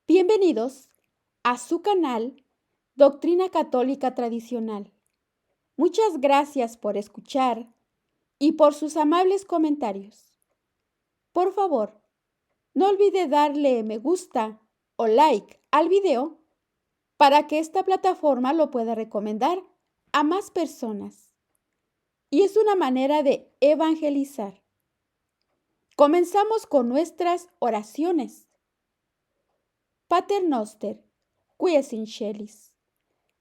Bienvenidos a su canal Doctrina Católica Tradicional. Muchas gracias por escuchar y por sus amables comentarios. Por favor, no olvide darle me gusta o like al video para que esta plataforma lo pueda recomendar a más personas. Y es una manera de evangelizar. Comenzamos con nuestras oraciones. Pater Noster, qui es in celis,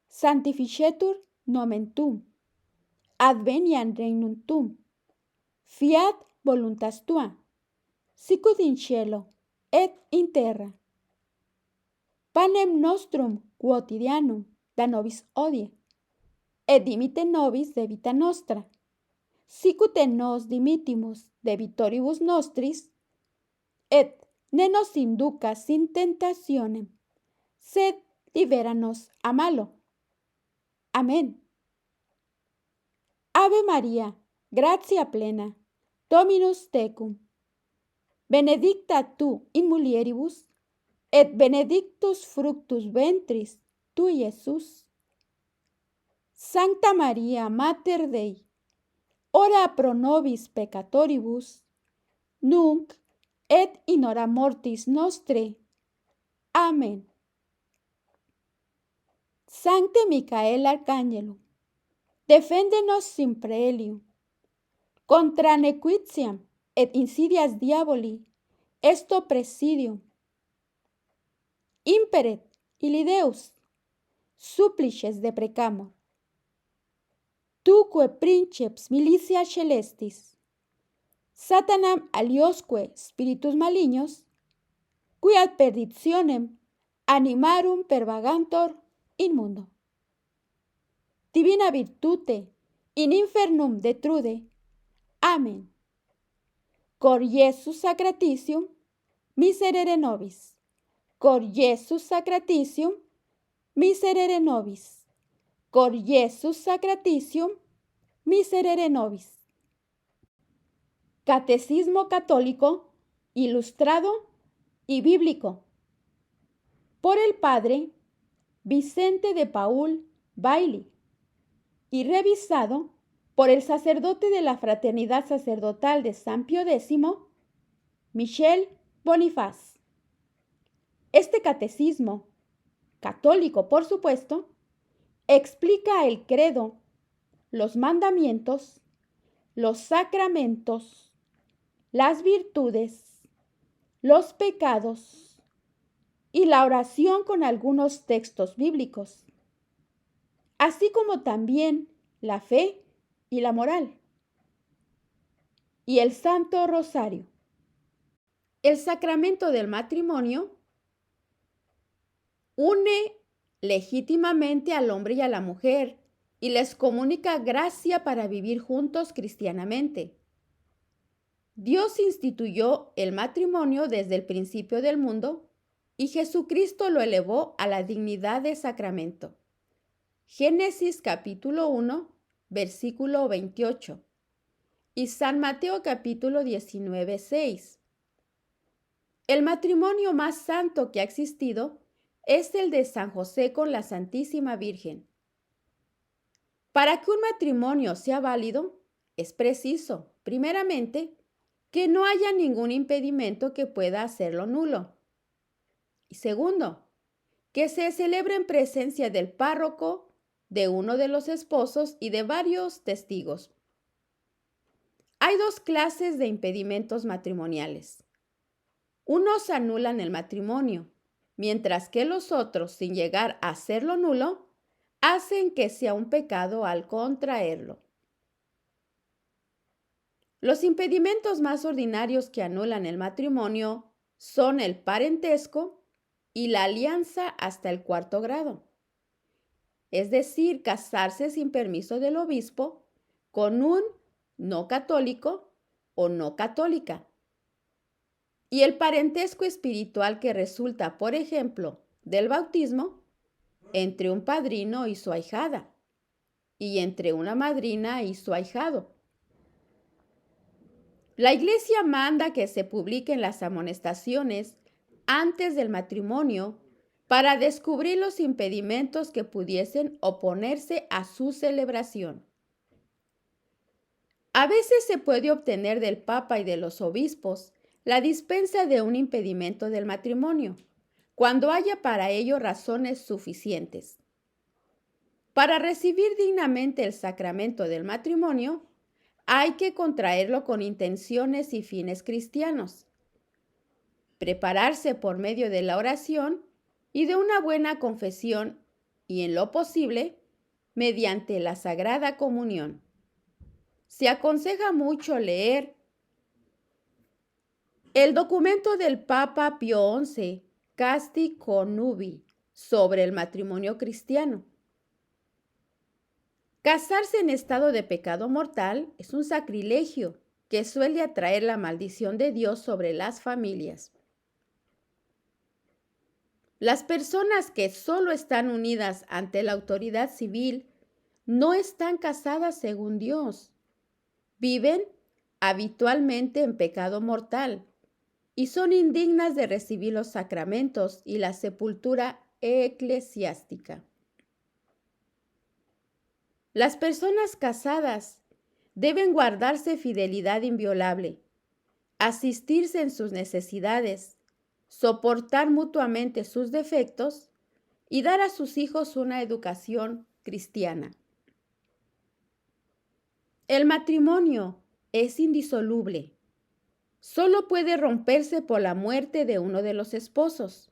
sanctificetur nomen tuum, adveniat regnum tuum, fiat voluntas tua, sicut in cielo et in terra. Panem nostrum quotidianum da nobis hodie, et dimitte nobis debita nostra, sicut et nos dimittimus debitoribus nostris, et ne nos inducas in tentationem, sed liberanos a malo. Amén. Ave María, gratia plena, Dominus tecum, benedicta tu in mulieribus, et benedictus fructus ventris tui, Iesus. Sancta María, Mater Dei, ora pro nobis peccatoribus, nunc et in hora mortis nostre. Amén. Sancte Micael Arcángelo, defende-nos sin proelio, contra nequitiam et insidias diaboli, esto presidium. Imperet illi Deus, supplices deprecamur. Tuque princeps militia celestis, Satanam aliosque spiritus malignos, qui ad perditionem animarum pervagantor in mundo. Divina virtute in infernum detrude. Amén. Cor Iesus sacratitium miserere nobis. Cor Iesus sacratitium miserere nobis. Cor Iesus sacratitium miserere nobis. Catecismo Católico Ilustrado y Bíblico por el Padre Vicente de Paul Bailly y revisado por el sacerdote de la Fraternidad Sacerdotal de San Pío X, Michel Bonifaz. Este catecismo, católico por supuesto, explica el credo, los mandamientos, los sacramentos, las virtudes, los pecados y la oración con algunos textos bíblicos, así como también la fe y la moral, y el Santo Rosario. El sacramento del matrimonio une legítimamente al hombre y a la mujer y les comunica gracia para vivir juntos cristianamente. Dios instituyó el matrimonio desde el principio del mundo y Jesucristo lo elevó a la dignidad de sacramento. Génesis capítulo 1, versículo 28 y San Mateo capítulo 19, 6. El matrimonio más santo que ha existido es el de San José con la Santísima Virgen. Para que un matrimonio sea válido, es preciso, primeramente, que no haya ningún impedimento que pueda hacerlo nulo. Y segundo, que se celebre en presencia del párroco, de uno de los esposos y de varios testigos. Hay dos clases de impedimentos matrimoniales. Unos anulan el matrimonio, mientras que los otros, sin llegar a hacerlo nulo, hacen que sea un pecado al contraerlo. Los impedimentos más ordinarios que anulan el matrimonio son el parentesco y la alianza hasta el 4º grado, es decir, casarse sin permiso del obispo con un no católico o no católica. Y el parentesco espiritual que resulta, por ejemplo, del bautismo entre un padrino y su ahijada, y entre una madrina y su ahijado. La Iglesia manda que se publiquen las amonestaciones antes del matrimonio para descubrir los impedimentos que pudiesen oponerse a su celebración. A veces se puede obtener del Papa y de los obispos la dispensa de un impedimento del matrimonio, cuando haya para ello razones suficientes. Para recibir dignamente el sacramento del matrimonio, hay que contraerlo con intenciones y fines cristianos, prepararse por medio de la oración y de una buena confesión y, en lo posible, mediante la Sagrada Comunión. Se aconseja mucho leer el documento del Papa Pío XI, Casti Connubii, sobre el matrimonio cristiano. Casarse en estado de pecado mortal es un sacrilegio que suele atraer la maldición de Dios sobre las familias. Las personas que solo están unidas ante la autoridad civil no están casadas según Dios. Viven habitualmente en pecado mortal y son indignas de recibir los sacramentos y la sepultura eclesiástica. Las personas casadas deben guardarse fidelidad inviolable, asistirse en sus necesidades, soportar mutuamente sus defectos y dar a sus hijos una educación cristiana. El matrimonio es indisoluble. Solo puede romperse por la muerte de uno de los esposos.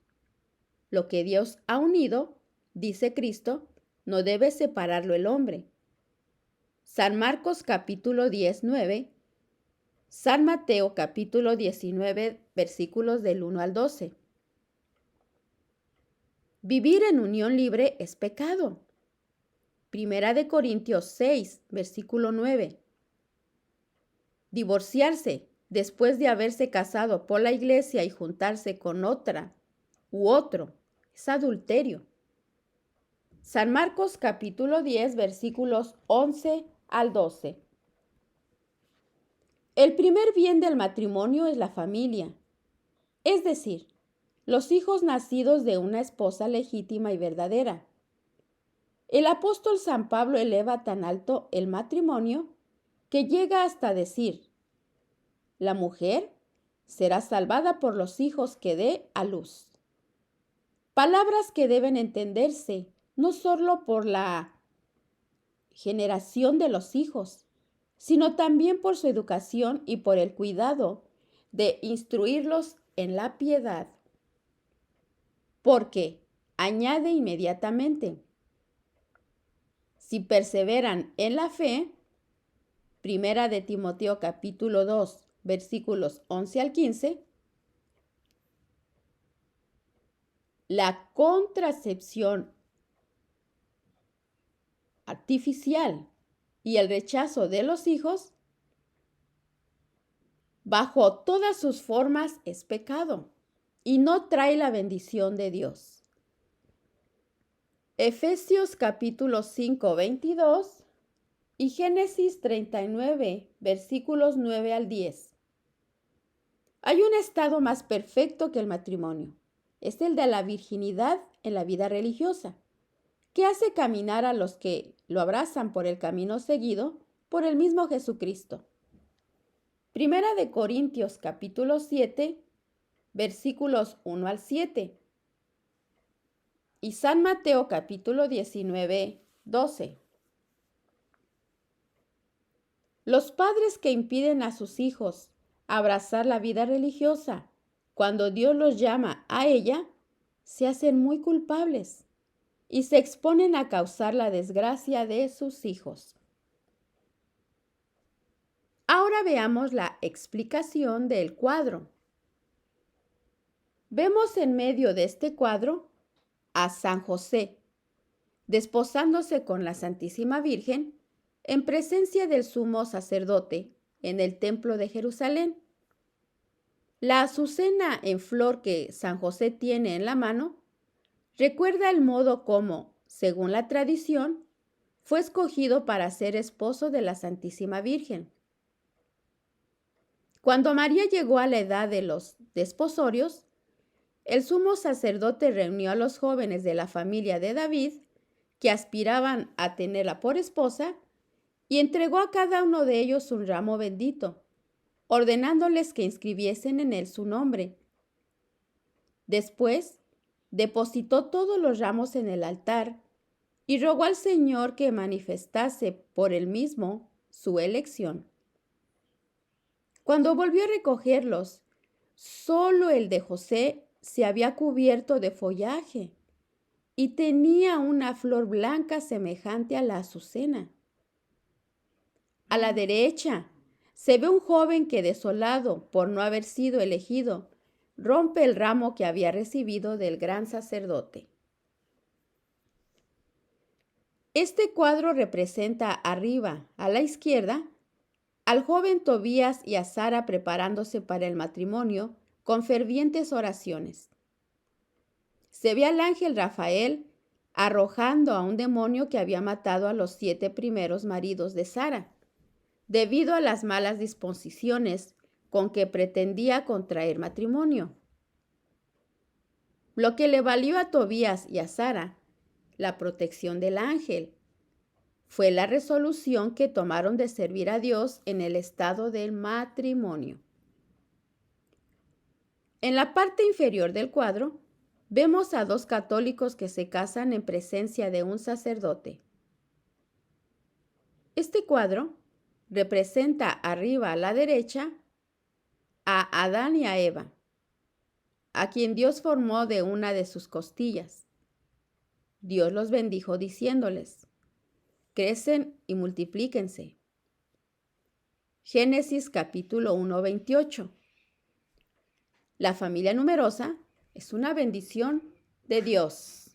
Lo que Dios ha unido, dice Cristo, no debe separarlo el hombre. San Marcos capítulo 10, 9, San Mateo capítulo 19, versículos del 1 al 12. Vivir en unión libre es pecado. Primera de Corintios 6, versículo 9. Divorciarse después de haberse casado por la iglesia y juntarse con otra u otro es adulterio. San Marcos capítulo 10, versículos 11 al 12. El primer bien del matrimonio es la familia, es decir, los hijos nacidos de una esposa legítima y verdadera. El apóstol San Pablo eleva tan alto el matrimonio que llega hasta decir: la mujer será salvada por los hijos que dé a luz. Palabras que deben entenderse no solo por la generación de los hijos, sino también por su educación y por el cuidado de instruirlos en la piedad. Porque, añade inmediatamente, si perseveran en la fe, Primera de Timoteo capítulo 2, versículos 11 al 15, la contracepción artificial y el rechazo de los hijos, bajo todas sus formas, es pecado y no trae la bendición de Dios. Efesios capítulo 5, 22 y Génesis 39, versículos 9 al 10. Hay un estado más perfecto que el matrimonio. Es el de la virginidad en la vida religiosa, que hace caminar a los que lo abrazan por el camino seguido por el mismo Jesucristo. Primera de Corintios capítulo 7, versículos 1 al 7. Y San Mateo capítulo 19, 12. Los padres que impiden a sus hijos abrazar la vida religiosa cuando Dios los llama a ella, se hacen muy culpables y se exponen a causar la desgracia de sus hijos. Ahora veamos la explicación del cuadro. Vemos en medio de este cuadro a San José, desposándose con la Santísima Virgen en presencia del sumo sacerdote en el templo de Jerusalén. La azucena en flor que San José tiene en la mano recuerda el modo como, según la tradición, fue escogido para ser esposo de la Santísima Virgen. Cuando María llegó a la edad de los desposorios, El sumo sacerdote reunió a los jóvenes de la familia de David que aspiraban a tenerla por esposa y entregó a cada uno de ellos un ramo bendito, ordenándoles que inscribiesen en él su nombre. Después, depositó todos los ramos en el altar y rogó al Señor que manifestase por él mismo su elección. Cuando volvió a recogerlos, solo el de José se había cubierto de follaje y tenía una flor blanca semejante a la azucena. A la derecha se ve un joven que, desolado por no haber sido elegido, rompe el ramo que había recibido del gran sacerdote. Este cuadro representa arriba, a la izquierda, al joven Tobías y a Sara preparándose para el matrimonio con fervientes oraciones. Se ve al ángel Rafael arrojando a un demonio que había matado a los 7 primeros maridos de Sara, debido a las malas disposiciones con que pretendía contraer matrimonio. Lo que le valió a Tobías y a Sara la protección del ángel fue la resolución que tomaron de servir a Dios en el estado del matrimonio. En la parte inferior del cuadro vemos a 2 católicos que se casan en presencia de un sacerdote. Este cuadro representa arriba a la derecha a Adán y a Eva, a quien Dios formó de una de sus costillas. Dios los bendijo diciéndoles: crecen y multiplíquense. Génesis capítulo 1:28. La familia numerosa es una bendición de Dios.